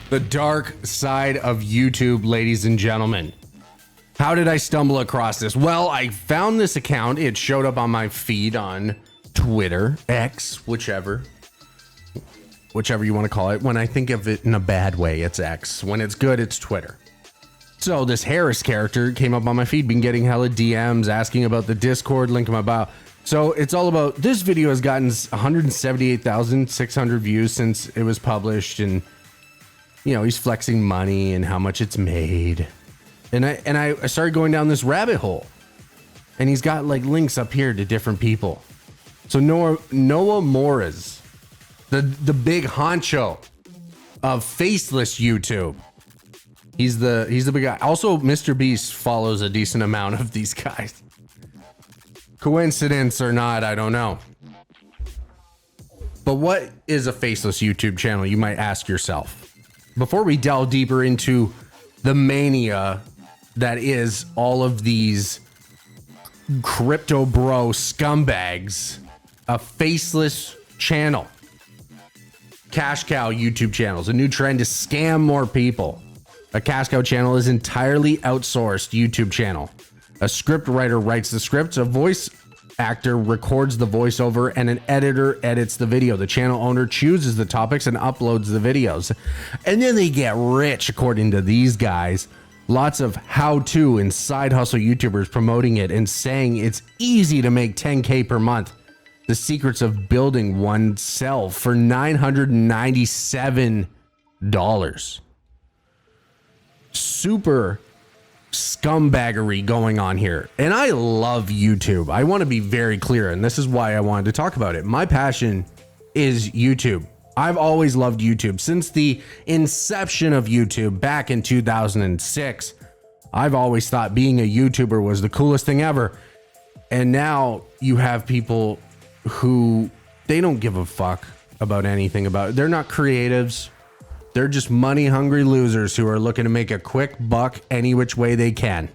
The dark side of YouTube, ladies and gentlemen. How did I stumble across this? Well, I found this account. It showed up on my feed on Twitter, X, whichever you want to call it. When I think of it in a bad way, it's X. When it's good, it's Twitter. So this Harris character came up on my feed, been getting hella DMs, asking about the Discord, link in my bio. So it's all about, this video has gotten 178,600 views since it was published, and you know, he's flexing money and how much it's made. And I started going down this rabbit hole, and he's got like links up here to different people. So Noah Morris, the big honcho of faceless YouTube. He's the big guy. Also, Mr. Beast follows a decent amount of these guys. Coincidence or not, I don't know. But what is a faceless YouTube channel, you might ask yourself. Before we delve deeper into the mania that is all of these crypto bro scumbags, a faceless channel. Cash cow YouTube channels, a new trend to scam more people. A cash cow channel is entirely outsourced YouTube channel. A script writer writes the scripts, a voice actor records the voiceover, and an editor edits the video. The channel owner chooses the topics and uploads the videos. And then they get rich, according to these guys. Lots of how-to and side hustle YouTubers promoting it and saying it's easy to make 10K per month. The secrets of building oneself for $997. Super scumbaggery going on here. And I love YouTube. I want to be very clear, and this is why I wanted to talk about it. My passion is YouTube. I've always loved YouTube since the inception of YouTube back in 2006. I've always thought being a YouTuber was the coolest thing ever. And now you have people who, they don't give a fuck about anything about it. They're not creatives. They're just money hungry losers who are looking to make a quick buck any which way they can.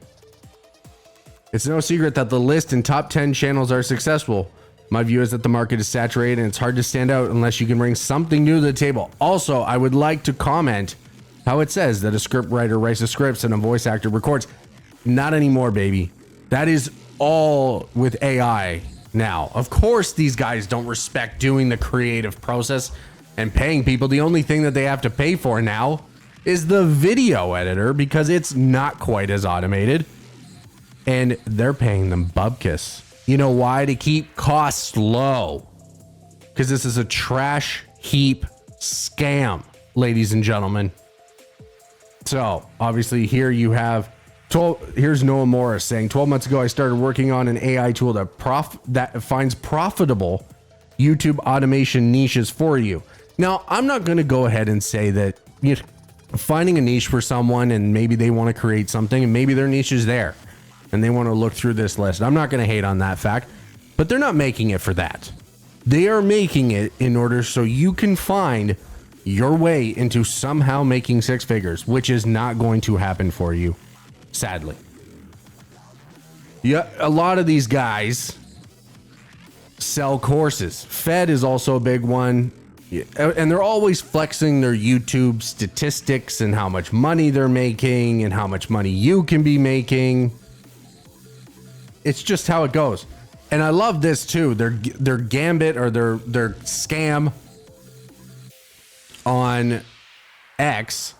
It's no secret that the list and top 10 channels are successful. My view is that the market is saturated and it's hard to stand out unless you can bring something new to the table. Also, I would like to comment how it says that a script writer writes the scripts and a voice actor records. Not anymore, baby. That is all with AI now. Of course, these guys don't respect doing the creative process and paying people. The only thing that they have to pay for now is the video editor because it's not quite as automated. And they're paying them bupkis. You know why? To keep costs low. Because this is a trash heap scam, ladies and gentlemen. So, obviously, here you have... Here's Noah Morris saying, 12 months ago, I started working on an AI tool that finds profitable YouTube automation niches for you. Now, I'm not going to go ahead and say that finding a niche for someone and maybe they want to create something and maybe their niche is there and they want to look through this list. I'm not going to hate on that fact, but they're not making it for that. They are making it in order so you can find your way into somehow making six figures, which is not going to happen for you, sadly. Yeah, a lot of these guys sell courses. Fed is also a big one. And they're always flexing their YouTube statistics and how much money they're making and how much money you can be making. It's just how it goes. And I love this too. Their gambit or their scam on X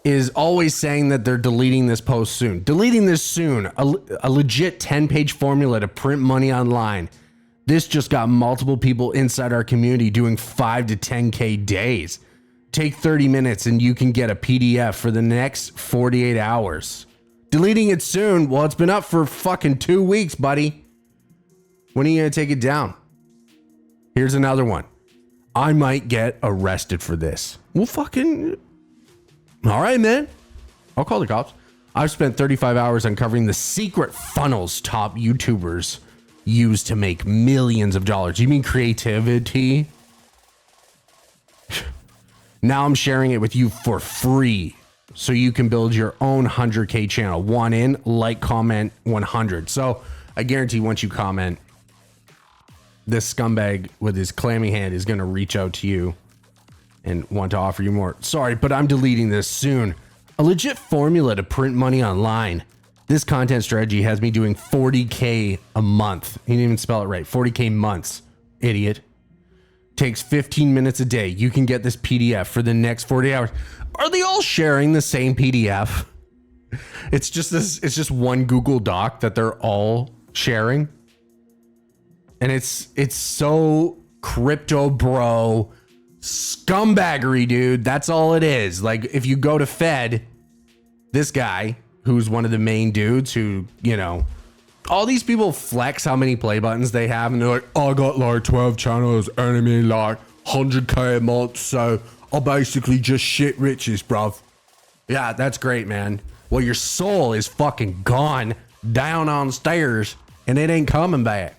is always saying that they're deleting this post soon. Deleting this soon. A legit 10-page formula to print money online. This just got multiple people inside our community doing 5 to 10K days. Take 30 minutes and you can get a PDF for the next 48 hours. Deleting it soon? Well, it's been up for fucking 2 weeks, buddy. When are you going to take it down? Here's another one. I might get arrested for this. Well, fucking... All right, man. I'll call the cops. I've spent 35 hours uncovering the secret funnels top YouTubers use to make millions of dollars. You mean creativity? Now I'm sharing it with you for free so you can build your own 100K channel. One in, like, comment, 100. So I guarantee once you comment, this scumbag with his clammy hand is going to reach out to you and want to offer you more. Sorry, but I'm deleting this soon. A legit formula to print money online. This content strategy has me doing 40K a month. He didn't even spell it right. 40K months, idiot. Takes 15 minutes a day. You can get this PDF for the next 40 hours. Are they all sharing the same PDF? It's just one Google Doc that they're all sharing. And it's so crypto bro scumbaggery, dude. That's all it is. Like, if you go to Fed, this guy who's one of the main dudes who, you know, all these people flex how many play buttons they have, and they're like, oh, I got like 12 channels earning me like 100K a month, so I'll basically just shit riches, bruv. Yeah, that's great, man. Well, your soul is fucking gone down on stairs, and it ain't coming back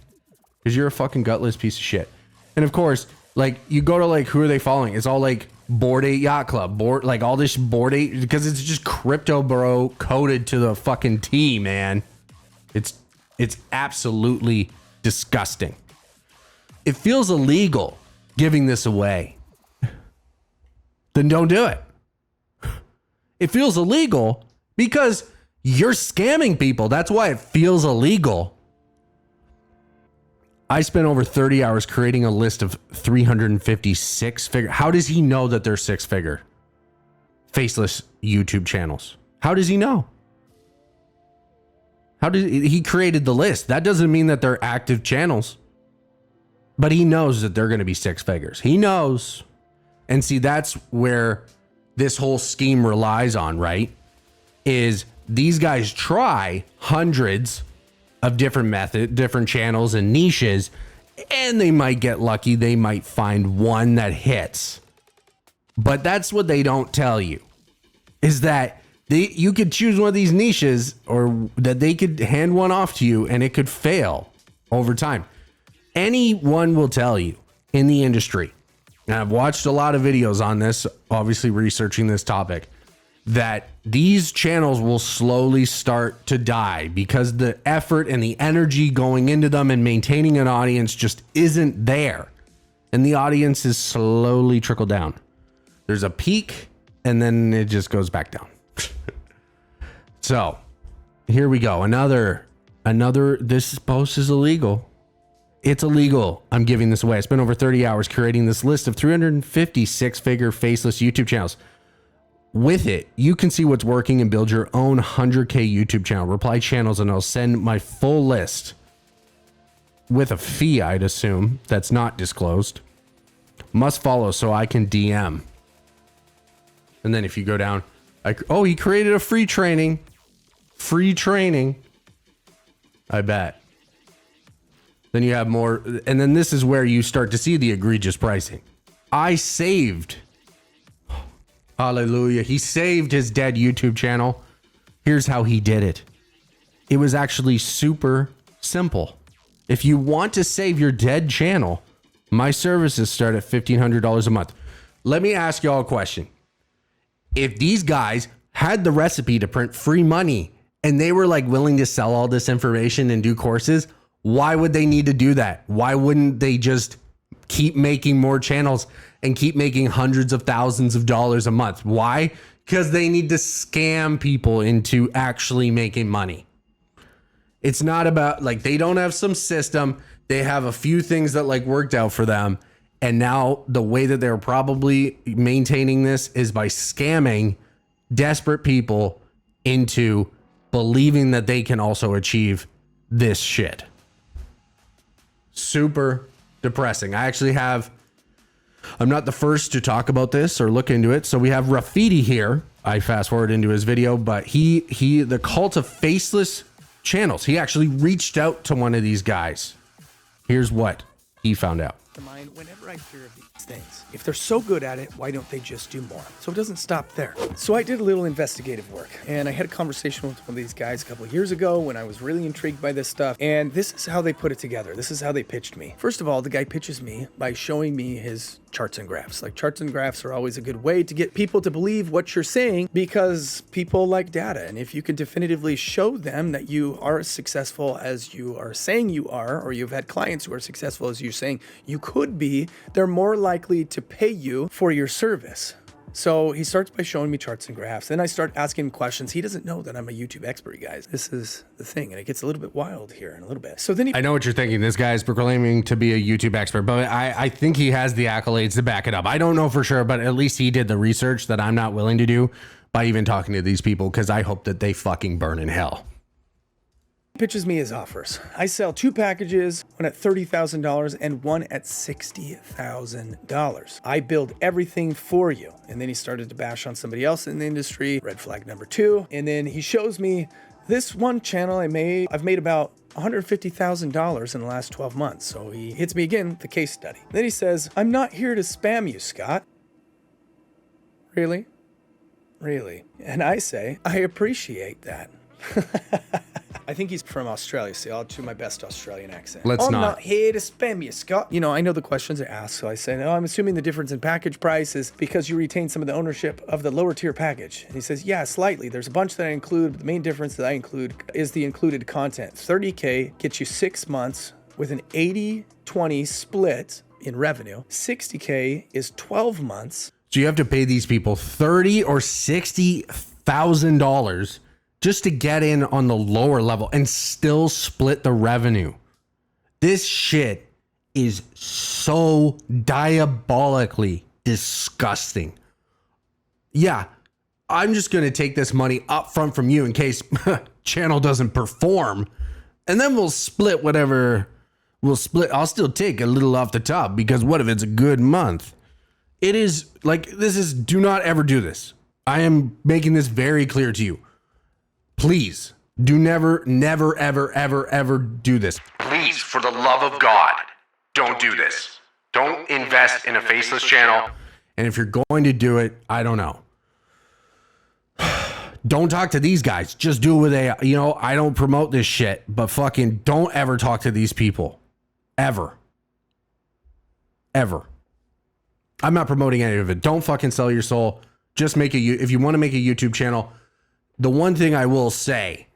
because you're a fucking gutless piece of shit. And of course, like, you go to like, who are they following? It's all like Bored Ape Yacht Club, like all this Bored Ape, because it's just crypto bro coded to the fucking T, man. It's absolutely disgusting. It feels illegal giving this away. Then don't do it. It feels illegal because you're scamming people. That's why it feels illegal. I spent over 30 hours creating a list of 356 figure. How does he know that they're 6-figure faceless YouTube channels? How does he know? How did he created the list? That doesn't mean that they're active channels, but he knows that they're going to be 6 figures. He knows. And see, that's where this whole scheme relies on, right? Is these guys try hundreds of different channels and niches, and they might get lucky. They might find one that hits. But that's what they don't tell you, is that you could choose one of these niches, or that they could hand one off to you and it could fail over time. Anyone will tell you in the industry, and I've watched a lot of videos on this, obviously researching this topic, that these channels will slowly start to die because the effort and the energy going into them and maintaining an audience just isn't there. And the audience is slowly trickled down. There's a peak and then it just goes back down. So here we go. Another, this post is illegal. It's illegal. I'm giving this away. I spent over 30 hours creating this list of 356 figure faceless YouTube channels. With it, you can see what's working and build your own 100K YouTube channel. Reply channels and I'll send my full list with a fee, I'd assume, that's not disclosed. Must follow so I can DM. And then if you go down, he created a free training. Free training. I bet. Then you have more. And then this is where you start to see the egregious pricing. I saved. Hallelujah. He saved his dead YouTube channel. Here's how he did it. It was actually super simple. If you want to save your dead channel, my services start at $1,500 a month. Let me ask y'all a question. If these guys had the recipe to print free money and they were like willing to sell all this information and do courses, why would they need to do that? Why wouldn't they just keep making more channels and keep making hundreds of thousands of dollars a month? Why? Because they need to scam people into actually making money. It's not about like, they don't have some system. They have a few things that like worked out for them. And now the way that they're probably maintaining this is by scamming desperate people into believing that they can also achieve this shit. Super depressing. I'm not the first to talk about this or look into it. So we have Rafidi here. I fast forward into his video, but the cult of faceless channels. He actually reached out to one of these guys. Here's what he found out. Mind whenever I hear of these things. If they're so good at it, why don't they just do more? So it doesn't stop there. So I did a little investigative work, and I had a conversation with one of these guys a couple of years ago when I was really intrigued by this stuff, and this is how they put it together. This is how they pitched me. First of all, the guy pitches me by showing me his charts and graphs. Like, charts and graphs are always a good way to get people to believe what you're saying, because people like data. And if you can definitively show them that you are as successful as you are saying you are, or you've had clients who are successful as you're saying you could be, they're more likely to pay you for your service. So he starts by showing me charts and graphs. Then I start asking him questions. He doesn't know that I'm a YouTube expert, guys. This is the thing. And it gets a little bit wild here in a little bit. So then I know what you're thinking. This guy's proclaiming to be a YouTube expert, but I think he has the accolades to back it up. I don't know for sure, but at least he did the research that I'm not willing to do by even talking to these people, because I hope that they fucking burn in hell. pitches me his offers. I sell 2 packages, one at $30,000 and one at $60,000. I build everything for you. And then he started to bash on somebody else in the industry, red flag number 2. And then he shows me this one channel I've made about $150,000 in the last 12 months. So he hits me again with the case study. Then he says, I'm not here to spam you, Scott. Really? Really? And I say, I appreciate that. I think he's from Australia, so I'll do my best Australian accent. I'm not here to spam you, Scott. You know, I know the questions are asked, so I say, no, I'm assuming the difference in package price is because you retain some of the ownership of the lower tier package. And he says, yeah, slightly. There's a bunch that I include, but the main difference that I include is the included content. $30K gets you 6 months with an 80-20 split in revenue. $60K is 12 months. So you have to pay these people $30,000 or $60,000 just to get in on the lower level and still split the revenue. This shit is so diabolically disgusting. Yeah, I'm just going to take this money up front from you in case channel doesn't perform, and then we'll split whatever we'll split. I'll still take a little off the top, because what if it's a good month? It is like, do not ever do this. I am making this very clear to you. Please do never, ever do this. Please, for the love of God, don't do this. Don't invest in a faceless channel. And if you're going to do it, I don't know. Don't talk to these guys. Just do it with AI. You know, I don't promote this shit, but fucking don't ever talk to these people. Ever. I'm not promoting any of it. Don't fucking sell your soul. Just if you want to make a YouTube channel. The one thing I will say,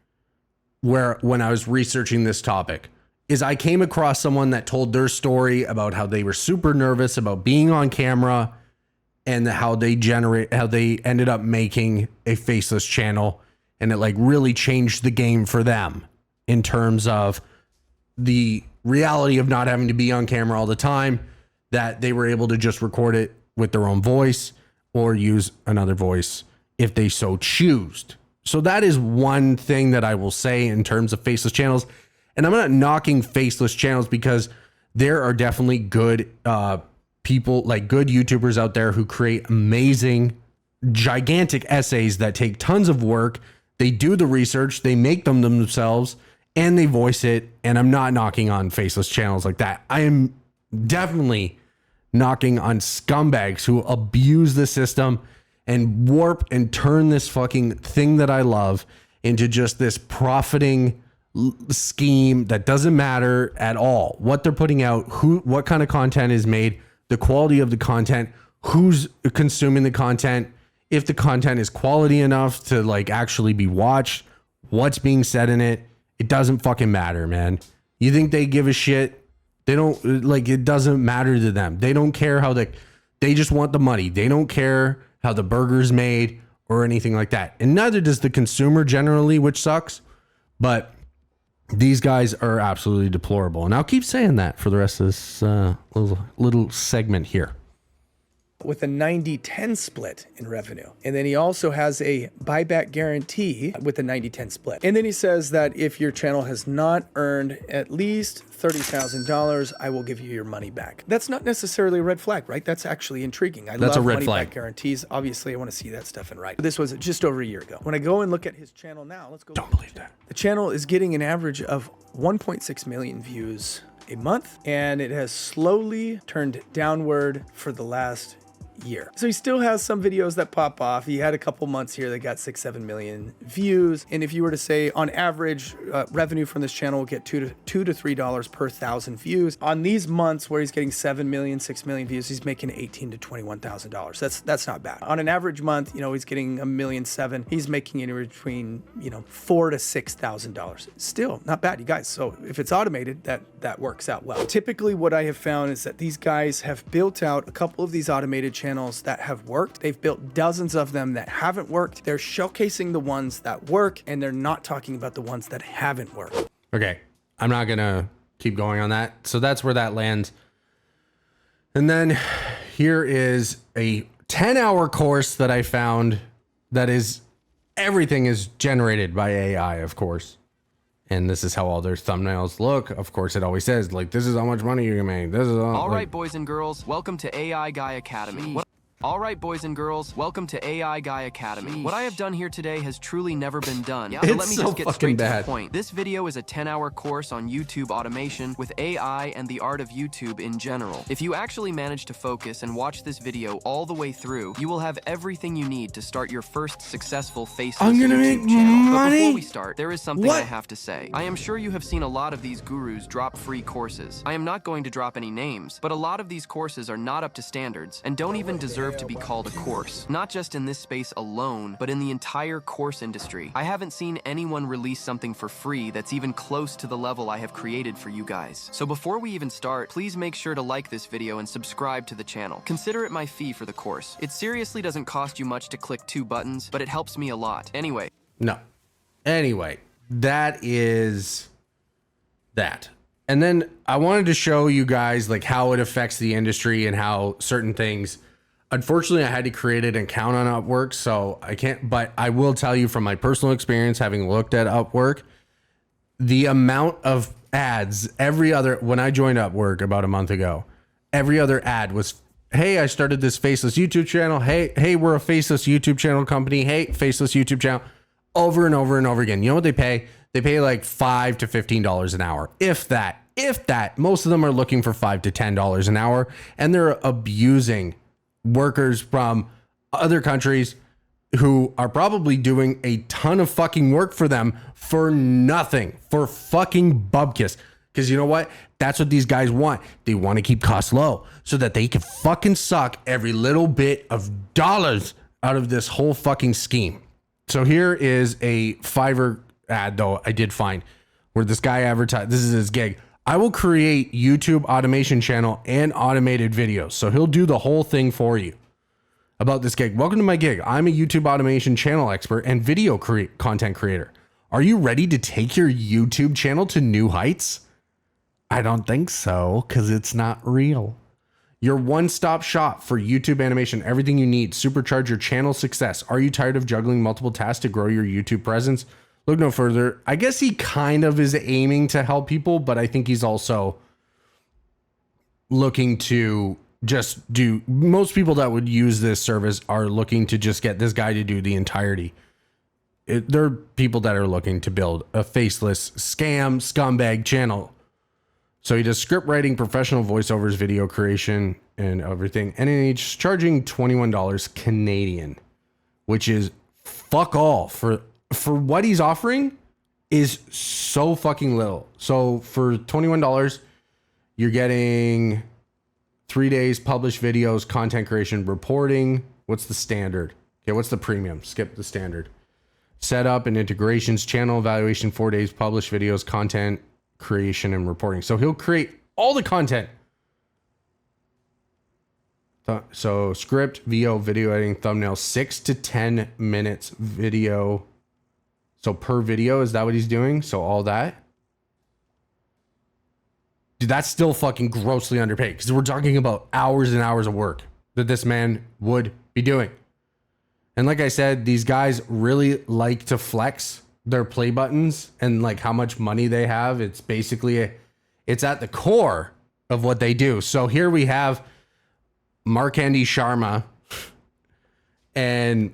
when I was researching this topic, is I came across someone that told their story about how they were super nervous about being on camera, and how they ended up making a faceless channel, and it like really changed the game for them in terms of the reality of not having to be on camera all the time, that they were able to just record it with their own voice or use another voice if they so choose. So that is one thing that I will say in terms of faceless channels. And I'm not knocking faceless channels, because there are definitely good people, like good YouTubers out there who create amazing, gigantic essays that take tons of work. They do the research, they make them themselves, and they voice it. And I'm not knocking on faceless channels like that. I am definitely knocking on scumbags who abuse the system and warp and turn this fucking thing that I love into just this profiting scheme that doesn't matter at all. What they're putting out, what kind of content is made, the quality of the content, who's consuming the content, if the content is quality enough to like actually be watched, what's being said in it. It doesn't fucking matter, man. You think they give a shit? They don't. Like, it doesn't matter to them. They don't care they just want the money. They don't care how the burger's made or anything like that. And neither does the consumer generally, which sucks. But these guys are absolutely deplorable. And I'll keep saying that for the rest of this little segment here. With a 90-10 split in revenue. And then he also has a buyback guarantee with a 90-10 split. And then he says that if your channel has not earned at least $30,000, I will give you your money back. That's not necessarily a red flag, right? That's actually intriguing. That's love a red money flag. Back guarantees. Obviously, I want to see that stuff in writing. This was just over a year ago. When I go and look at his channel now, let's go. Don't believe that. The channel is getting an average of 1.6 million views a month, and it has slowly turned downward for the last year. So he still has some videos that pop off. He had a couple months here that got 6-7 million views. And if you were to say on average, revenue from this channel will get $2 to $3 per 1,000 views. On these months where he's getting 7 million, 6 million views, he's making $18,000 to $21,000. That's not bad. On an average month, he's getting $1.7 million. He's making anywhere between, $4,000 to $6,000. Still not bad, you guys. So if it's automated, that works out well. Typically what I have found is that these guys have built out a couple of these automated channels that have worked. They've built dozens of them that haven't worked. They're showcasing the ones that work, and they're not talking about the ones that haven't worked. Okay, I'm not gonna keep going on that. So that's where that lands. And then here is a 10-hour course that I found that is, everything is generated by AI, of course. And this is how all their thumbnails look. Of course, it always says, like, this is how much money you can make. This is all right, boys and girls, welcome to AI Guy Academy. All right, boys and girls, welcome to AI Guy Academy. What I have done here today has truly never been done. So let me just get straight to the point. This video is a 10-hour course on YouTube automation with AI and the art of YouTube in general. If you actually manage to focus and watch this video all the way through, you will have everything you need to start your first successful faceless YouTube channel. But before we start, there is something I have to say. I am sure you have seen a lot of these gurus drop free courses. I am not going to drop any names, but a lot of these courses are not up to standards and don't even deserve to be called a course. Not just in this space alone, but in the entire course industry. I haven't seen anyone release something for free that's even close to the level I have created for you guys. So before we even start, please make sure to like this video and subscribe to the channel. Consider it my fee for the course. It seriously doesn't cost you much to click 2 buttons, but it helps me a lot. Anyway, that is that. And then I wanted to show you guys like how it affects the industry and how certain things. Unfortunately, I had to create an account on Upwork, so I can't, but I will tell you from my personal experience, having looked at Upwork, the amount of ads, when I joined Upwork about a month ago, every other ad was, hey, I started this faceless YouTube channel. Hey, we're a faceless YouTube channel company. Hey, faceless YouTube channel, over and over and over again. You know what they pay? They pay like $5 to $15 an hour. If that, most of them are looking for $5 to $10 an hour, and they're abusing workers from other countries who are probably doing a ton of fucking work for them for nothing, for fucking bubkiss. Because you know what? That's what these guys want. They want to keep costs low so that they can fucking suck every little bit of dollars out of this whole fucking scheme. So here is a Fiverr ad, though, I did find, where this guy advertised, this is his gig. I will create YouTube automation channel and automated videos. So he'll do the whole thing for you. About this gig. Welcome to my gig. I'm a YouTube automation channel expert and video content creator. Are you ready to take your YouTube channel to new heights? I don't think so, because it's not real. Your one-stop shop for YouTube animation, everything you need. Supercharge your channel success. Are you tired of juggling multiple tasks to grow your YouTube presence? Look no further. I guess he kind of is aiming to help people, but I think he's also looking to just do, most people that would use this service are looking to just get this guy to do the entirety. There are people that are looking to build a faceless scumbag channel. So he does script writing, professional voiceovers, video creation, and everything. And he's charging $21 Canadian, which is fuck all for what he's offering is so fucking little. So for $21, you're getting 3 days published videos, content creation, reporting. What's the standard? Okay, what's the premium? Skip the standard. Setup and integrations, channel evaluation, 4 days, published videos, content creation, and reporting. So he'll create all the content. So script, VO, video editing, thumbnail, 6 to 10 minutes video. So per video, is that what he's doing? So all that? Dude, that's still fucking grossly underpaid, because we're talking about hours and hours of work that this man would be doing. And like I said, these guys really like to flex their play buttons and like how much money they have. It's basically, it's at the core of what they do. So here we have Mark Andy Sharma, and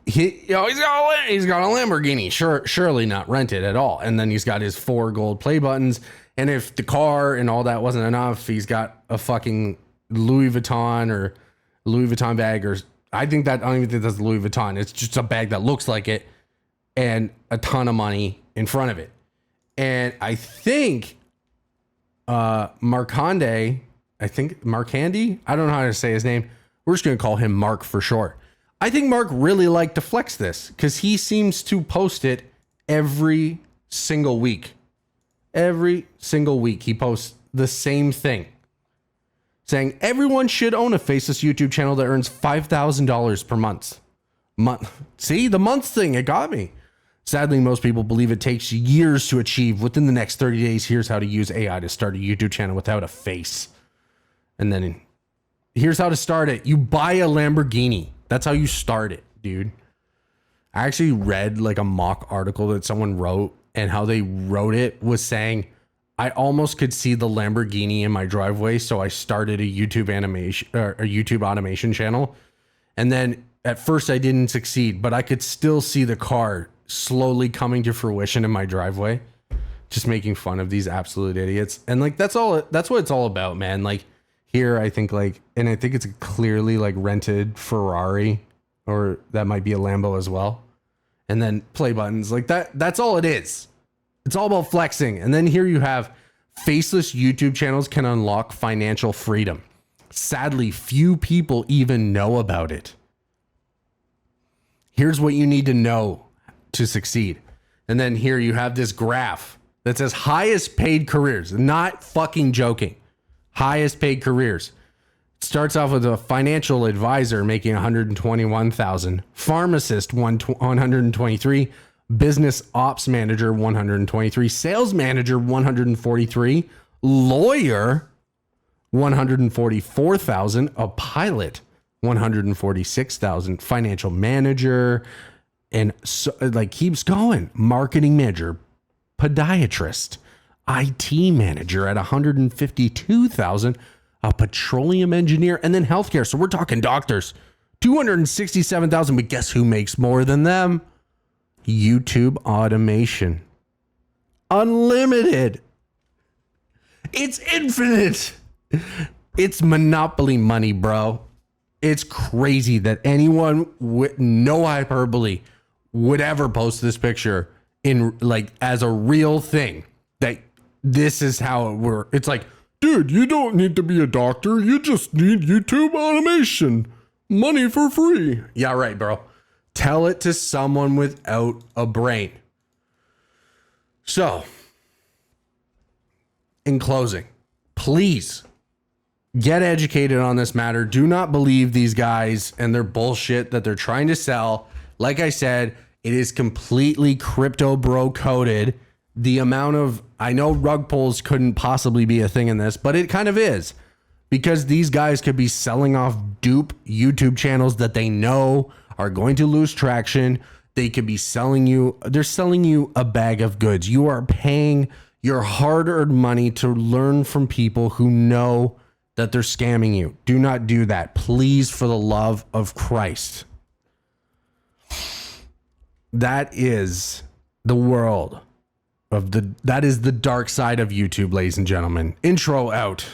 he's got a Lamborghini, surely not rented at all. And then he's got his 4 gold play buttons. And if the car and all that wasn't enough, he's got a fucking Louis Vuitton or Louis Vuitton bag, or I don't even think that's Louis Vuitton. It's just a bag that looks like it and a ton of money in front of it. And I think Marcandy, I don't know how to say his name. We're just going to call him Mark for short. I think Mark really liked to flex this because he seems to post it every single week. Every single week he posts the same thing, saying everyone should own a faceless YouTube channel that earns $5,000 per month. See, the month thing, it got me. Sadly, most people believe it takes years to achieve. Within the next 30 days, here's how to use AI to start a YouTube channel without a face. And then here's how to start it. You buy a Lamborghini. That's how you start it, dude. I actually read like a mock article that someone wrote, and how they wrote it was saying, I almost could see the Lamborghini in my driveway. So I started a YouTube automation channel. And then at first I didn't succeed, but I could still see the car slowly coming to fruition in my driveway, just making fun of these absolute idiots. And like, that's what it's all about, man. Like here, I think and I think it's a clearly like rented Ferrari, or that might be a Lambo as well. And then play buttons like that. That's all it is. It's all about flexing. And then here you have faceless YouTube channels can unlock financial freedom. Sadly, few people even know about it. Here's what you need to know to succeed. And then here you have this graph that says highest paid careers. Not fucking joking. Highest paid careers. It starts off with a financial advisor making $121,000, pharmacist 123, business ops manager 123, sales manager 143, lawyer 144,000, a pilot 146,000, financial manager, and so like keeps going. Marketing manager, podiatrist, IT manager at 152,000, a petroleum engineer, and then healthcare. So we're talking doctors, 267,000. But guess who makes more than them? YouTube automation. Unlimited. It's infinite. It's monopoly money, bro. It's crazy that anyone with no hyperbole would ever post this picture in like as a real thing. That this is how it works. It's like, dude, you don't need to be a doctor. You just need YouTube automation. Money for free. Yeah, right, bro. Tell it to someone without a brain. So, in closing, please get educated on this matter. Do not believe these guys and their bullshit that they're trying to sell. Like I said, it is completely crypto bro coded. The amount of, I know rug pulls couldn't possibly be a thing in this, but it kind of is, because these guys could be selling off dupe YouTube channels that they know are going to lose traction. They could be selling you a bag of goods. You are paying your hard-earned money to learn from people who know that they're scamming you. Do not do that. Please, for the love of Christ. That is the world of that is the dark side of YouTube, ladies and gentlemen. Intro out.